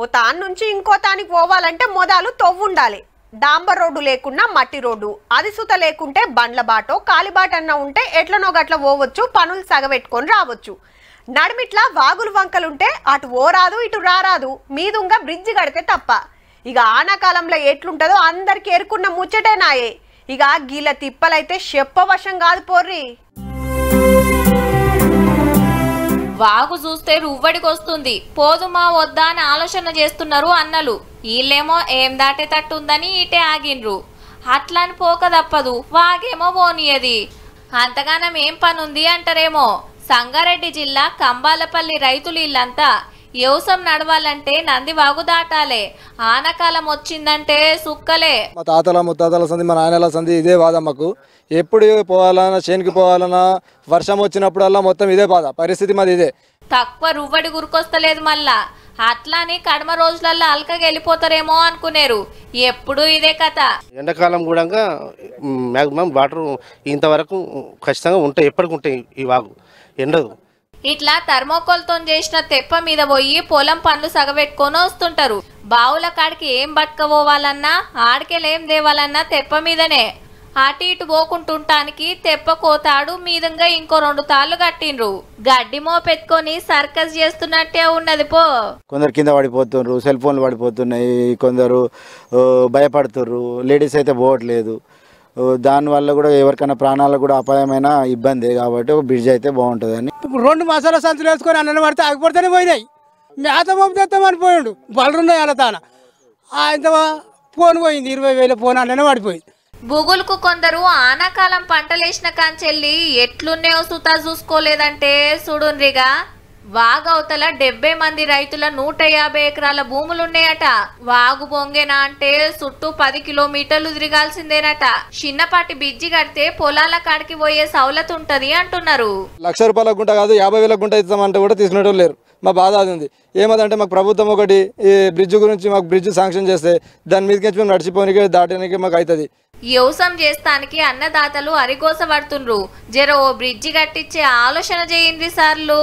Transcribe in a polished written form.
ఓ తాను నుంచి ఇంకో తానికి పోవాలంటే మొదలు తవ్వుండాలి. డాంబర్ రోడ్డు లేకున్నా మట్టి రోడ్డు, అది సుత లేకుంటే బండ్ల బాటో కాలిబాట అన్న ఉంటే ఎట్లనో గట్ల పోవచ్చు, పనులు సగబెట్టుకొని రావచ్చు. నడిమిట్లా వాగులు వంకలుంటే అటు ఓరాదు ఇటు రారాదు, మీదుంగా బ్రిడ్జి కడితే తప్ప. ఇక ఆనాకాలంలో ఎట్లుంటదో అందరికి ఎరుకున్న ముచ్చటేనాయే. ఇక గీల తిప్పలైతే చెప్పవశం కాదు పోర్రి. వాగు చూస్తే రువ్వడికొస్తుంది, పోదుమా వద్దా అని ఆలోచన చేస్తున్నారు అన్నలు. వీళ్ళేమో ఏం దాటేటట్టుందని ఇటే ఆగిండ్రు. అట్లని పోక తప్పదు, వాగేమో పోనీయది. అంతగానం ఏం పనుంది అంటారేమో. సంగారెడ్డి జిల్లా కంబాలపల్లి రైతులు ఇల్లంతా వ్యవసాయం నడవాలంటే నంది వాగు దాటాలే. ఆనకాలం వచ్చిందంటే సుక్కలే. మా తాతల ముత్తాతల సంది, మా నాయనల సంది ఇదే బాధ మాకు. ఎప్పుడు పోవాలన్నా, చేనికి పోవాలన్నా, వర్షం వచ్చినప్పుడల్లా మొత్తం ఇదే బాధ. పరిస్థితి మాది ఇదే. తక్కువ రువ్వడి గురికొస్తలేదు మళ్ళా. అట్లాని కడమ రోజులల్లో అల్కగా వెళ్ళిపోతారేమో అనుకునేరు. ఎప్పుడు ఇదే కథ. ఎండాకాలం కూడా మ్యాక్సిమం వాటర్ ఇంతవరకు ఖచ్చితంగా ఉంటాయి, ఎప్పటికి ఉంటాయి. ఈ వాగు ఎండదు. ఇట్లా థర్మోకోల్తో చేసిన తెప్ప మీద పోయి పొలం పనులు సగబెట్టుకొని వస్తుంటారు. బావుల కాడికి ఏం పట్టుకపోవాలన్నా, ఆడికెళ్ళేం దేవాలన్నా తెప్ప మీదనే. అటు ఇటు పోకుంటుంటానికి తెప్ప కోతాడు మీదంగా ఇంకో 2 తాళ్ళు కట్టిండ్రు. గడ్డి మోపెట్టుకొని సర్కస్ చేస్తున్నట్టే ఉన్నది పో. కొందరు కింద పడిపోతున్నారు, సెల్ ఫోన్లు పడిపోతున్నాయి, కొందరు భయపడుతుర్రు. లేడీస్ అయితే పోవట్లేదు. దానివల్ల కూడా ఎవరికైనా ప్రాణాలకు కూడా అపాయమైన ఇబ్బంది. కాబట్టి ఒక బ్రిడ్జ్ అయితే బాగుంటుందని. 2 మసాలా సంచులు వేసుకొని అన్న పడితే ఆగిపోతేనే పోయినాయి. మేత పంపిస్తామని పోయిండు, బలరున్నాయి అలా తాన. ఇంత ఫోన్ పోయింది, 20,000 ఫోన్ అన్ననే పడిపోయింది. బుగులుకు కొందరు ఆనాకాలం పంటలేసిన కాంచెల్లి ఎట్లున్నాయో సుతా చూసుకోలేదంటే సుడున్రిగా. వాగవతల 70 మంది రైతుల 150 ఎకరాల భూములున్నాయట. వాగు బొంగేనా అంటే చుట్టూ 10 కిలోమీటర్లు తిరగాల్సిందేనట. చిన్నపాటి బిజ్జి కడితే పొలాల కాడికి పోయే సౌలత్ ఉంటది అంటున్నారు. ₹1,00,000 గుంట కాదు, 50,000 గుంట ఇస్తామంటే కూడా తీసుకునేటోళ్ళు లేరు. మా బాధ అది ఉంది. ఏమదంటే మాకు ప్రభుత్వం ఒకటి ఈ బ్రిడ్జ్ గురించి మాకు బ్రిడ్జ్ శాంక్షన్ చేస్తే దాని మీదకి మేము నడిచిపోనికి దాటానికి మాకు అవుతుంది. వ్యవసాయం చేస్తానికి అన్నదాతలు అరిగోస పడుతుండ్రు. జర ఓ బ్రిడ్జి కట్టించే ఆలోచన చేయండి సార్లు.